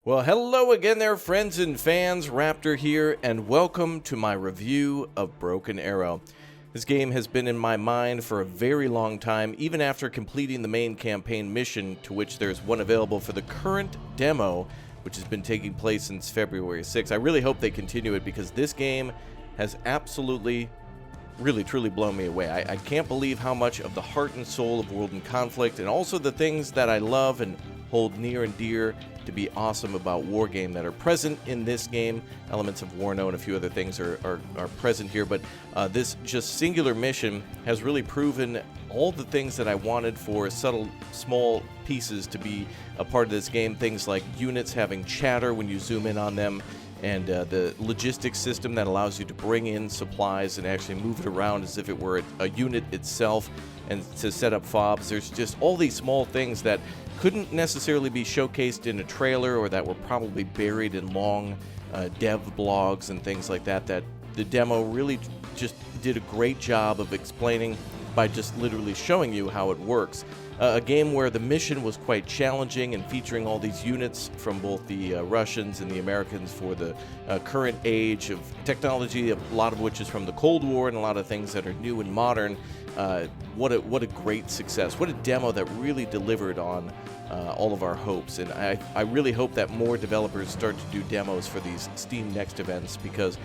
Well, hello again there, friends and fans. Raptor here, and welcome to my review of Broken Arrow. This game has been in my mind for a very long time, even after completing the main campaign mission, to which there's one available for the current demo, which has been taking place since February 6th. I really hope they continue it because this game has absolutely, really, truly blown me away. I can't believe how much of the heart and soul of World in Conflict, and also the things that I love and hold near and dear to be awesome about Wargame that are present in this game. Elements of Warno and a few other things are present here, but this just singular mission has really proven all the things that I wanted for subtle, small pieces to be a part of this game. Things like units having chatter when you zoom in on them, and the logistics system that allows you to bring in supplies and actually move it around as if it were a unit itself, and to set up fobs. There's just all these small things that couldn't necessarily be showcased in a trailer, or that were probably buried in long dev blogs and things like that, that the demo really just did a great job of explaining by just literally showing you how it works. A game where the mission was quite challenging and featuring all these units from both the Russians and the Americans for the current age of technology, a lot of which is from the Cold War, and a lot of things that are new and modern. What a great success. What a demo that really delivered on all of our hopes. And I really hope that more developers start to do demos for these Steam Next events, because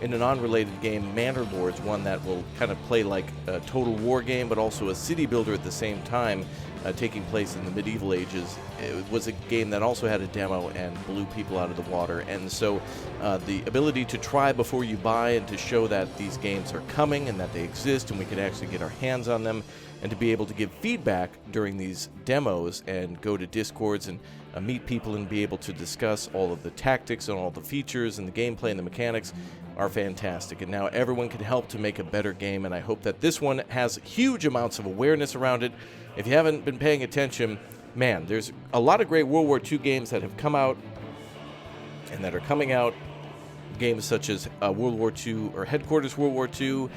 in an unrelated game, Manor Lords, one that will kind of play like a total war game, but also a city builder at the same time, taking place in the medieval ages. It was a game that also had a demo and blew people out of the water. And so the ability to try before you buy, and to show that these games are coming and that they exist and we can actually get our hands on them, and to be able to give feedback during these demos and go to Discords and meet people and be able to discuss all of the tactics and all the features and the gameplay and the mechanics are fantastic. And now everyone can help to make a better game, and I hope that this one has huge amounts of awareness around it. If you haven't been paying attention, man, there's a lot of great World War II games that have come out and that are coming out. Games such as World War II, or Headquarters World War II.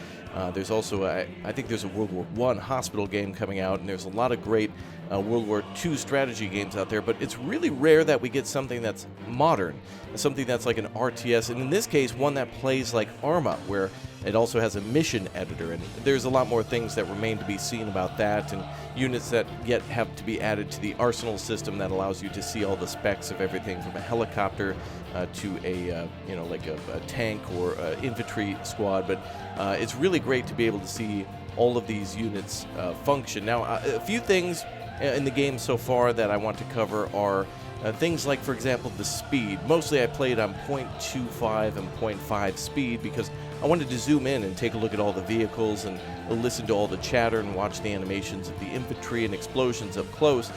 There's also, I think there's a World War I hospital game coming out, and there's a lot of great World War II strategy games out there, but it's really rare that we get something that's modern, something that's like an RTS, and in this case, one that plays like Arma, where it also has a mission editor, and there's a lot more things that remain to be seen about that, and units that yet have to be added to the arsenal system that allows you to see all the specs of everything from a helicopter to a like a tank or infantry squad. But it's really great to be able to see all of these units function. Now, a few things in the game so far that I want to cover are things like, for example, the speed. Mostly I played on 0.25 and 0.5 speed because I wanted to zoom in and take a look at all the vehicles and listen to all the chatter and watch the animations of the infantry and explosions up close.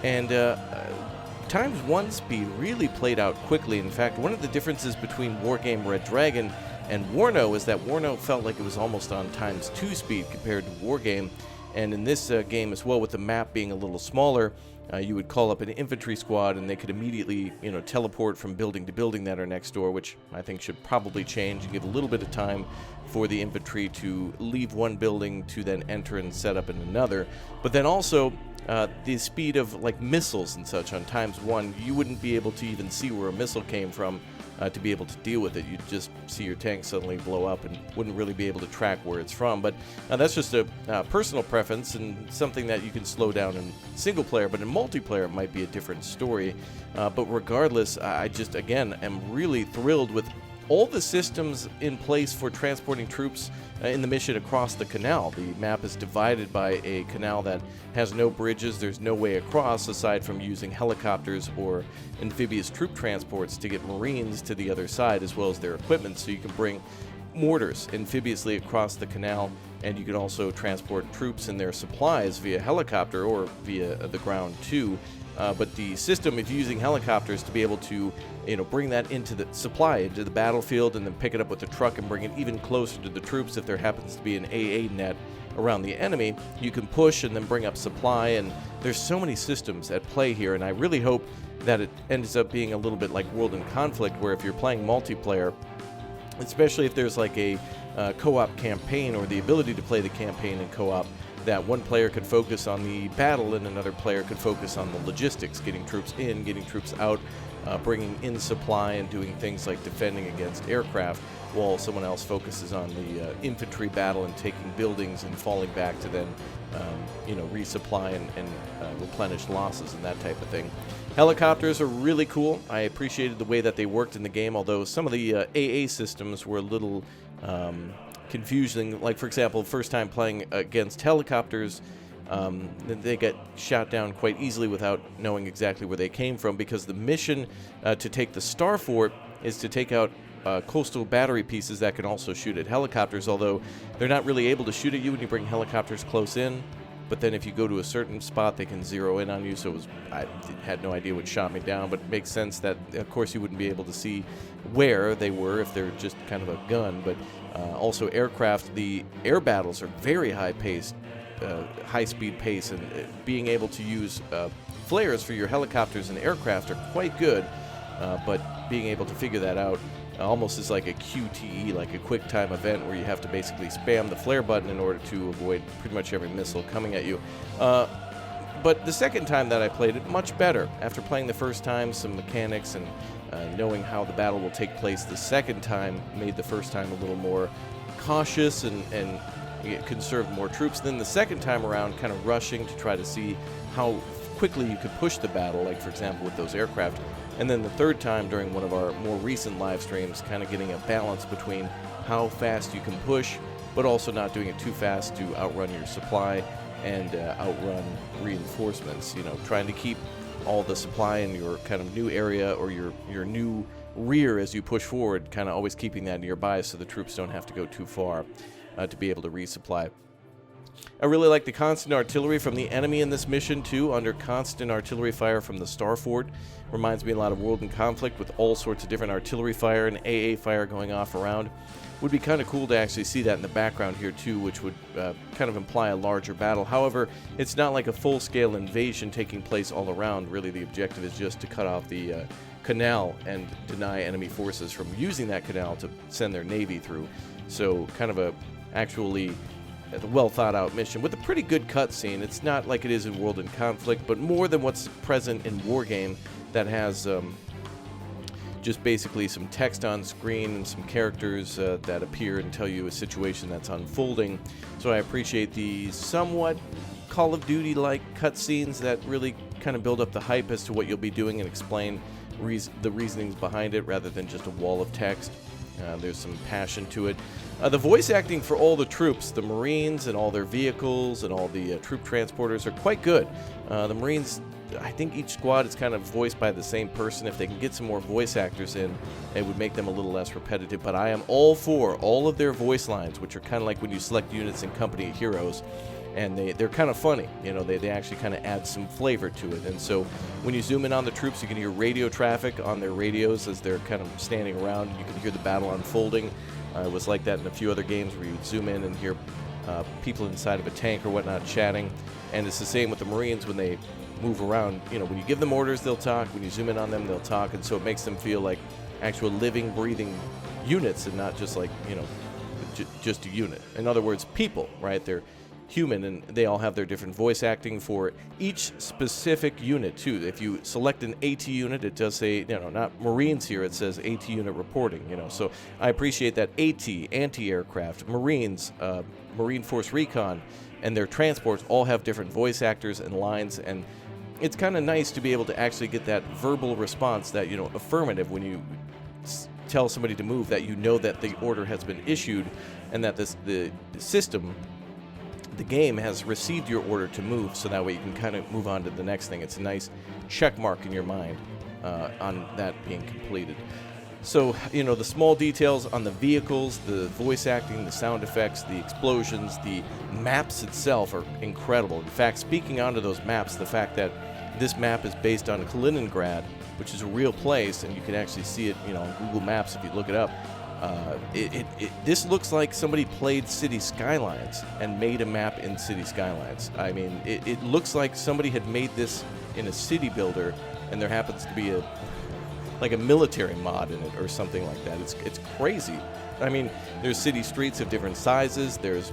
And times 1 speed really played out quickly. In fact, one of the differences between Wargame Red Dragon and Warno is that Warno felt like it was almost on times 2 speed compared to Wargame. And in this game as well, with the map being a little smaller, you would call up an infantry squad and they could immediately, teleport from building to building that are next door, which I think should probably change and give a little bit of time for the infantry to leave one building to then enter and set up in another. But then also, the speed of like missiles and such on times 1, you wouldn't be able to even see where a missile came from to be able to deal with it. You'd just see your tank suddenly blow up and wouldn't really be able to track where it's from. But that's just a personal preference and something that you can slow down in single player, but in multiplayer it might be a different story. But regardless, I just, again, am really thrilled with all the systems in place for transporting troops in the mission across the canal. The map is divided by a canal that has no bridges. There's no way across aside from using helicopters or amphibious troop transports to get Marines to the other side, as well as their equipment. So you can bring mortars amphibiously across the canal, and you can also transport troops and their supplies via helicopter or via the ground too. But the system of using helicopters to be able to, bring that into the supply, into the battlefield, and then pick it up with the truck and bring it even closer to the troops if there happens to be an AA net around the enemy, you can push and then bring up supply. And there's so many systems at play here, and I really hope that it ends up being a little bit like World in Conflict, where if you're playing multiplayer, especially if there's like a co-op campaign or the ability to play the campaign in co-op, that one player could focus on the battle and another player could focus on the logistics, getting troops in, getting troops out, bringing in supply and doing things like defending against aircraft, while someone else focuses on the infantry battle and taking buildings and falling back to then resupply and replenish losses and that type of thing. Helicopters are really cool. I appreciated the way that they worked in the game, although some of the AA systems were a little confusing. Like, for example, first time playing against helicopters, they get shot down quite easily without knowing exactly where they came from, because the mission to take the Star Fort is to take out coastal battery pieces that can also shoot at helicopters, although they're not really able to shoot at you when you bring helicopters close in. But then if you go to a certain spot, they can zero in on you. So I had no idea what shot me down, but it makes sense that, of course, you wouldn't be able to see where they were if they're just kind of a gun. But also aircraft, the air battles are very high-paced, high-speed pace, and being able to use flares for your helicopters and aircraft are quite good. But being able to figure that out almost is like a QTE, like a quick time event, where you have to basically spam the flare button in order to avoid pretty much every missile coming at you. But the second time that I played it, much better. After playing the first time, some mechanics and knowing how the battle will take place the second time made the first time a little more cautious and conserved more troops. Then the second time around, kind of rushing to try to see how quickly you could push the battle, like, for example, with those aircraft. And then the third time, during one of our more recent live streams, kind of getting a balance between how fast you can push, but also not doing it too fast to outrun your supply and outrun reinforcements. Trying to keep all the supply in your kind of new area or your new rear as you push forward, kind of always keeping that nearby so the troops don't have to go too far to be able to resupply. I really like the constant artillery from the enemy in this mission, too, under constant artillery fire from the Star Fort. Reminds me a lot of World in Conflict, with all sorts of different artillery fire and AA fire going off around. Would be kind of cool to actually see that in the background here, too, which would kind of imply a larger battle. However, it's not like a full-scale invasion taking place all around. Really, the objective is just to cut off the canal and deny enemy forces from using that canal to send their navy through. So, kind of a actually well-thought-out mission with a pretty good cutscene. It's not like it is in World in Conflict, but more than what's present in Wargame, that has just basically some text on screen and some characters that appear and tell you a situation that's unfolding. So I appreciate the somewhat Call of Duty-like cutscenes that really kind of build up the hype as to what you'll be doing and explain the reasonings behind it, rather than just a wall of text. There's some passion to it. The voice acting for all the troops, the Marines and all their vehicles and all the troop transporters, are quite good. The Marines, I think each squad is kind of voiced by the same person. If they can get some more voice actors in, it would make them a little less repetitive. But I am all for all of their voice lines, which are kind of like when you select units in Company of Heroes. And they're kind of funny, they actually kind of add some flavor to it. And so when you zoom in on the troops, you can hear radio traffic on their radios as they're kind of standing around. You can hear the battle unfolding. It was like that in a few other games where you'd zoom in and hear people inside of a tank or whatnot chatting. And it's the same with the Marines when they move around. When you give them orders, they'll talk. When you zoom in on them, they'll talk. And so it makes them feel like actual living, breathing units and not just like, just a unit. In other words, people, right? They're human, and they all have their different voice acting for each specific unit too. If you select an AT unit, it does say, not Marines here, it says AT unit reporting, so I appreciate that. AT, anti-aircraft, Marines, Marine Force Recon, and their transports all have different voice actors and lines, and it's kind of nice to be able to actually get that verbal response, that, affirmative, when you tell somebody to move, that that the order has been issued, and that the system, the game, has received your order to move, so that way you can kind of move on to the next thing. It's a nice check mark in your mind on that being completed. So, the small details on the vehicles, the voice acting, the sound effects, the explosions, the maps itself are incredible. In fact, speaking onto those maps, the fact that this map is based on Kaliningrad, which is a real place, and you can actually see it, on Google Maps if you look it up. This looks like somebody played City Skylines and made a map in City Skylines. I mean, it looks like somebody had made this in a city builder, and there happens to be a military mod in it or something like that. It's crazy. I mean, there's city streets of different sizes. There's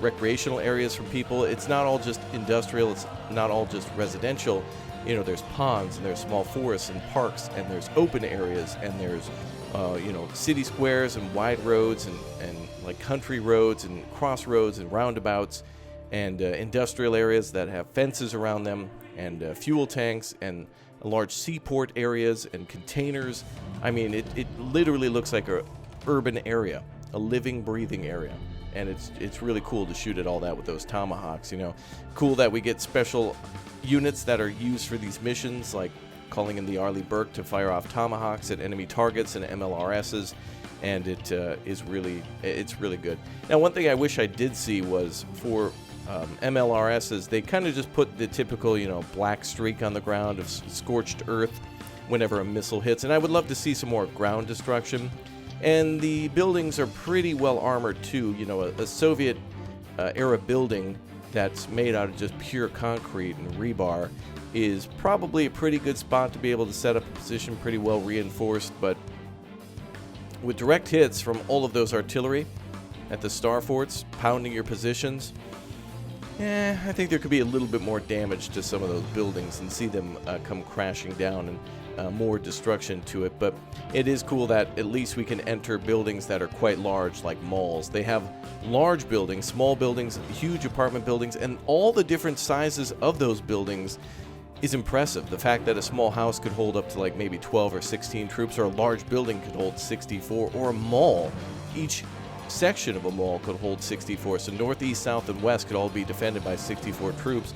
recreational areas for people. It's not all just industrial. It's not all just residential. there's ponds, and there's small forests and parks, and there's open areas, and there's city squares and wide roads and like country roads and crossroads and roundabouts, and industrial areas that have fences around them, and fuel tanks, and large seaport areas and containers. I mean, it literally looks like a urban area, a living, breathing area. And it's really cool to shoot at all that with those tomahawks. Cool that we get special units that are used for these missions, like calling in the Arleigh Burke to fire off tomahawks at enemy targets and MLRSs, and it's really good. Now, one thing I wish I did see was for MLRSs, they kind of just put the typical, black streak on the ground of scorched earth whenever a missile hits, and I would love to see some more ground destruction. And the buildings are pretty well armored too. A Soviet era building that's made out of just pure concrete and rebar is probably a pretty good spot to be able to set up a position, pretty well reinforced. But with direct hits from all of those artillery at the star forts pounding your positions, I think there could be a little bit more damage to some of those buildings and see them come crashing down, and more destruction to it. But it is cool that at least we can enter buildings that are quite large, like malls. They have large buildings, small buildings, huge apartment buildings, and all the different sizes of those buildings is impressive. The fact that a small house could hold up to like maybe 12 or 16 troops, or a large building could hold 64, or a mall, each section of a mall could hold 64. So north, east, south, and west could all be defended by 64 troops,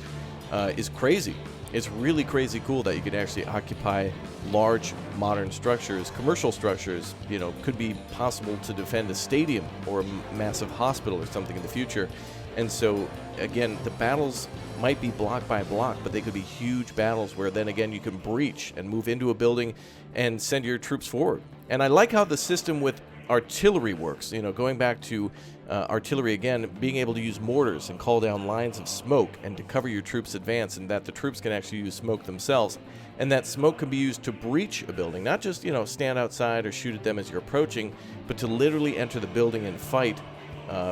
is crazy. It's really crazy cool that you could actually occupy large modern structures, commercial structures. Could be possible to defend a stadium or a massive hospital or something in the future. And so, again, the battles might be block by block, but they could be huge battles where then again you can breach and move into a building and send your troops forward. And I like how the system with artillery works. Going back to artillery again, being able to use mortars and call down lines of smoke and to cover your troops' advance, and that the troops can actually use smoke themselves, and that smoke can be used to breach a building, not just stand outside or shoot at them as you're approaching, but to literally enter the building and fight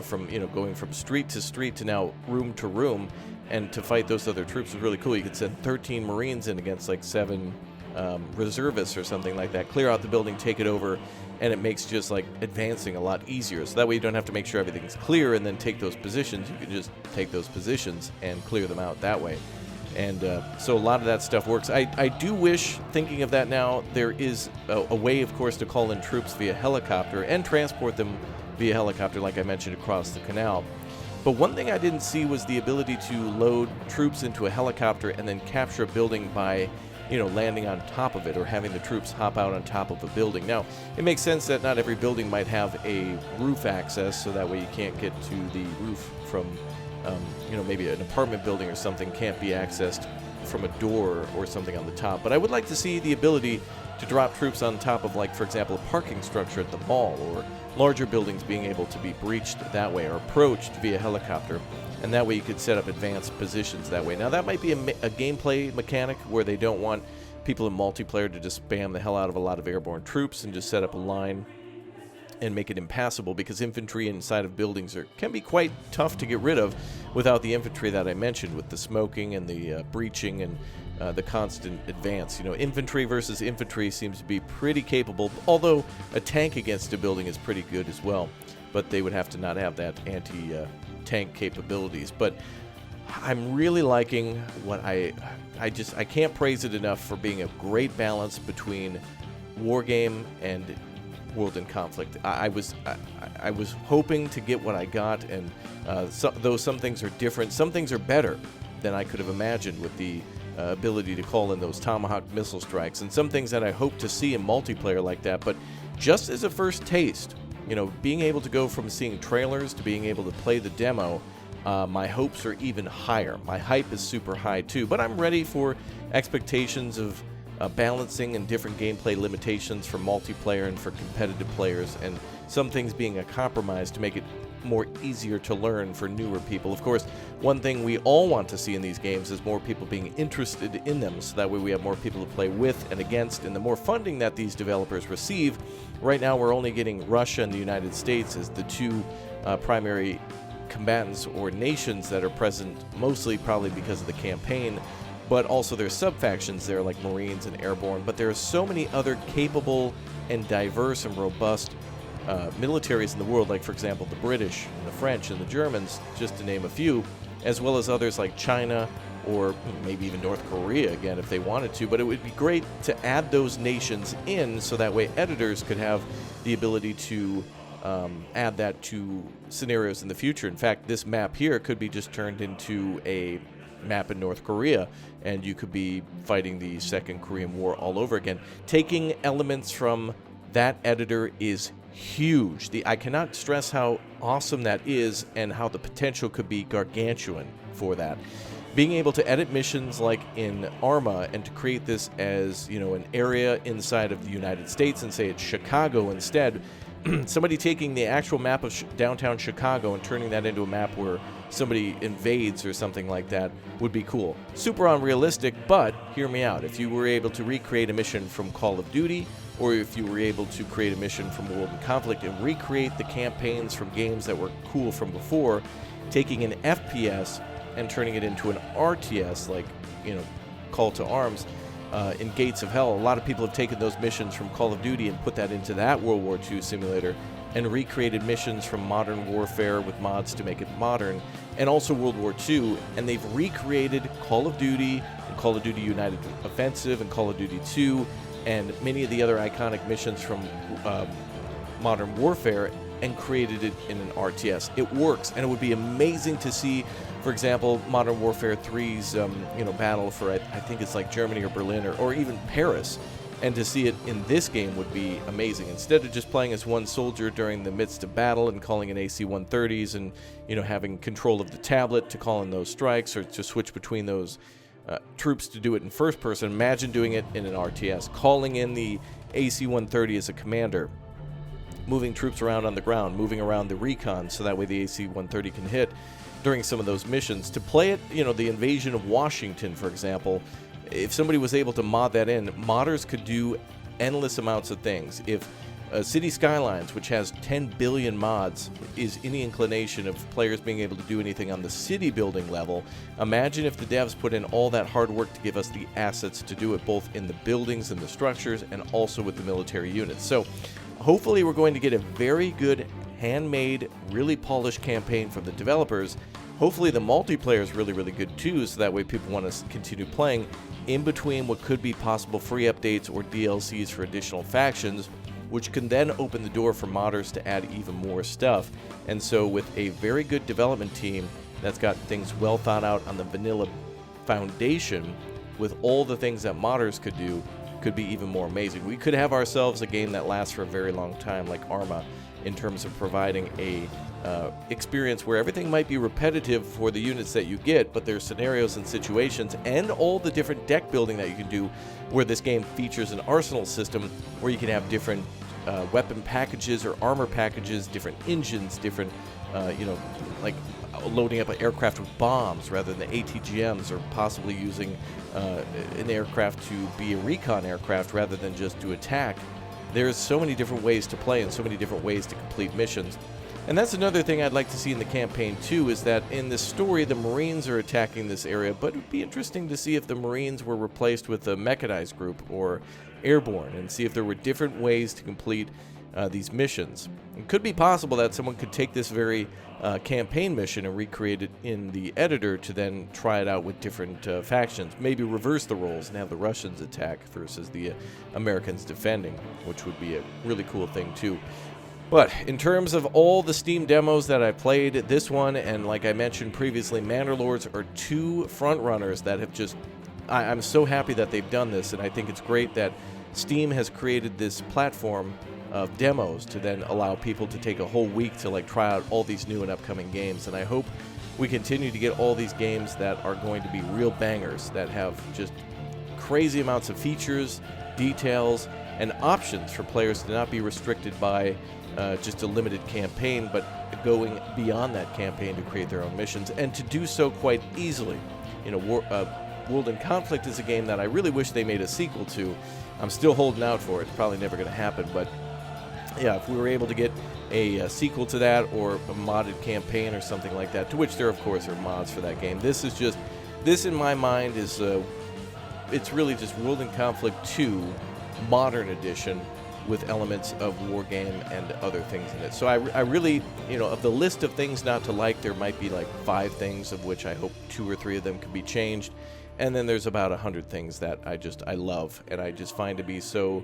from going from street to street to now room to room, and to fight those other troops is really cool. You could send 13 Marines in against like 7 reservists or something like that, clear out the building, take it over, and it makes just like advancing a lot easier. So that way you don't have to make sure everything's clear and then take those positions. You can just take those positions and clear them out that way. And so a lot of that stuff works. I do wish, thinking of that now, there is a way, of course, to call in troops via helicopter and transport them via helicopter, like I mentioned, across the canal. But one thing I didn't see was the ability to load troops into a helicopter and then capture a building by landing on top of it, or having the troops hop out on top of a building. Now, it makes sense that not every building might have a roof access, so that way you can't get to the roof from, maybe an apartment building or something can't be accessed from a door or something on the top. But I would like to see the ability to drop troops on top of, like, for example, a parking structure at the mall, or larger buildings being able to be breached that way, or approached via helicopter. And that way you could set up advanced positions that way. Now, that might be a gameplay mechanic where they don't want people in multiplayer to just spam the hell out of a lot of airborne troops and just set up a line and make it impassable, because infantry inside of buildings can be quite tough to get rid of without the infantry that I mentioned, with the smoking and the breaching and the constant advance. Infantry versus infantry seems to be pretty capable, although a tank against a building is pretty good as well. But they would have to not have that anti-tank capabilities. But I'm really liking what I can't praise it enough for being a great balance between war game and world in conflict. I was hoping to get what I got, and though some things are different, some things are better than I could have imagined with the ability to call in those Tomahawk missile strikes, and some things that I hope to see in multiplayer like that. But just as a first taste, being able to go from seeing trailers to being able to play the demo, my hopes are even higher. My hype is super high too, but I'm ready for expectations of balancing and different gameplay limitations for multiplayer and for competitive players, and some things being a compromise to make it more easier to learn for newer people. Of course, one thing we all want to see in these games is more people being interested in them, so that way we have more people to play with and against, and the more funding that these developers receive. Right now we're only getting Russia and the United States as the two primary combatants or nations that are present, mostly probably because of the campaign. but also there's sub-factions there like Marines and Airborne, but there are so many other capable and diverse and robust militaries in the world, like, for example, the British and the French and the Germans, just to name a few, as well as others like China or maybe even North Korea, again, if they wanted to. But it would be great to add those nations in so that way editors could have the ability to add that to scenarios in the future. In fact, this map here could be just turned into a map in North Korea, and you could be fighting the Second Korean War all over again. Taking elements from that editor is huge. I cannot stress how awesome that is and how the potential could be gargantuan for that. Being able to edit missions like in Arma and to create this as, an area inside of the United States and say it's Chicago instead. Somebody taking the actual map of downtown Chicago and turning that into a map where somebody invades or something like that would be cool. Super unrealistic, but hear me out. If you were able to recreate a mission from Call of Duty, or if you were able to create a mission from World in Conflict and recreate the campaigns from games that were cool from before, taking an FPS and turning it into an RTS, like, Call to Arms, in Gates of Hell. A lot of people have taken those missions from Call of Duty and put that into that World War II simulator and recreated missions from Modern Warfare with mods to make it modern, and also World War II, and they've recreated Call of Duty and Call of Duty United Offensive and Call of Duty 2 and many of the other iconic missions from Modern Warfare and created it in an RTS. It works, and it would be amazing to see, for example, Modern Warfare 3's battle for, I think it's like Germany or Berlin or even Paris, and to see it in this game would be amazing. Instead of just playing as one soldier during the midst of battle and calling in AC-130s and having control of the tablet to call in those strikes or to switch between those troops to do it in first person, imagine doing it in an RTS, calling in the AC-130 as a commander, moving troops around on the ground, moving around the recon so that way the AC-130 can hit during some of those missions. To play it, the invasion of Washington, for example, if somebody was able to mod that in, modders could do endless amounts of things. If City Skylines, which has 10 billion mods, is any inclination of players being able to do anything on the city building level, imagine if the devs put in all that hard work to give us the assets to do it, both in the buildings and the structures and also with the military units. So hopefully we're going to get a very good, handmade, really polished campaign from the developers. Hopefully the multiplayer is really, really good too, so that way people want to continue playing in between what could be possible free updates or DLCs for additional factions, which can then open the door for modders to add even more stuff. And so with a very good development team that's got things well thought out on the vanilla foundation, with all the things that modders could do, could be even more amazing. We could have ourselves a game that lasts for a very long time, like Arma, in terms of providing a experience where everything might be repetitive for the units that you get, but there's scenarios and situations and all the different deck building that you can do, where this game features an arsenal system where you can have different weapon packages or armor packages, different engines, different, like loading up an aircraft with bombs rather than ATGMs, or possibly using an aircraft to be a recon aircraft rather than just to attack. There's so many different ways to play and so many different ways to complete missions. And that's another thing I'd like to see in the campaign too, is that in this story the Marines are attacking this area, but it would be interesting to see if the Marines were replaced with a mechanized group or Airborne, and see if there were different ways to complete these missions. It could be possible that someone could take this very campaign mission and recreate it in the editor to then try it out with different factions. Maybe reverse the roles and have the Russians attack versus the Americans defending, which would be a really cool thing too. But in terms of all the Steam demos that I played, this one and, like I mentioned previously, Mandalores are two front runners that have just... I'm so happy that they've done this, and I think it's great that Steam has created this platform of demos to then allow people to take a whole week to try out all these new and upcoming games. And I hope we continue to get all these games that are going to be real bangers, that have just crazy amounts of features, details, and options for players to not be restricted by just a limited campaign, but going beyond that campaign to create their own missions, and to do so quite easily. World in Conflict is a game that I really wish they made a sequel to. I'm still holding out for it. It's probably never going to happen, but yeah, if we were able to get a sequel to that, or a modded campaign or something like that, to which there of course are mods for that game. This in my mind is it's really just World in Conflict 2 Modern Edition with elements of War Game and other things in it. So I really, of the list of things not to like, there might be like 5 things, of which I hope 2 or 3 of them can be changed. And then there's about 100 things that I love and I just find to be so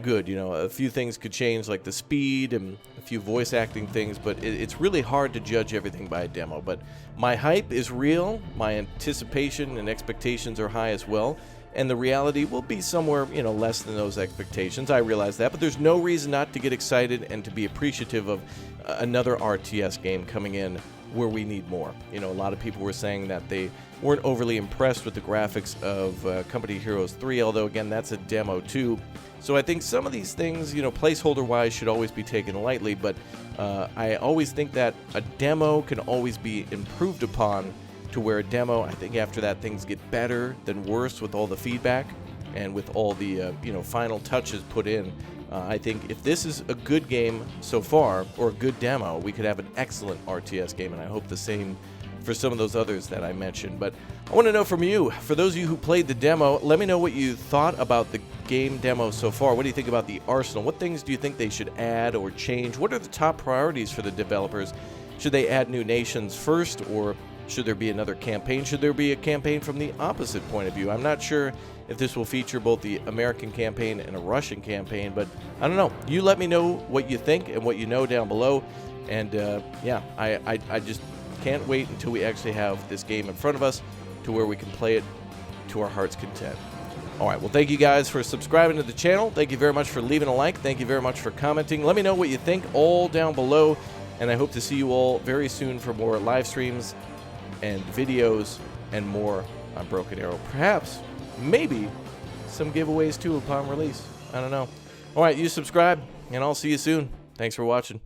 good. A few things could change, like the speed and a few voice acting things, but it's really hard to judge everything by a demo. But my hype is real, my anticipation and expectations are high as well, and the reality will be somewhere, less than those expectations. I realize that, but there's no reason not to get excited and to be appreciative of another RTS game coming in where we need more. A lot of people were saying that they weren't overly impressed with the graphics of Company Heroes 3, although again, that's a demo too. So I think some of these things, placeholder-wise, should always be taken lightly, but I always think that a demo can always be improved upon to where a demo, I think after that, things get better than worse with all the feedback and with all the, final touches put in. I think if this is a good game so far, or a good demo, we could have an excellent RTS game, and I hope the same for some of those others that I mentioned. But I want to know from you, for those of you who played the demo, let me know what you thought about the game demo so far. What do you think about the arsenal? What things do you think they should add or change? What are the top priorities for the developers? Should they add new nations first, or should there be another campaign? Should there be a campaign from the opposite point of view? I'm not sure if this will feature both the American campaign and a Russian campaign, but I don't know. You let me know what you think and what you know down below. And I just can't wait until we actually have this game in front of us to where we can play it to our heart's content. All right, well, thank you guys for subscribing to the channel. Thank you very much for leaving a like. Thank you very much for commenting. Let me know what you think all down below, and I hope to see you all very soon for more live streams and videos and more on Broken Arrow. Perhaps, maybe, some giveaways too upon release. I don't know. All right, you subscribe, and I'll see you soon. Thanks for watching.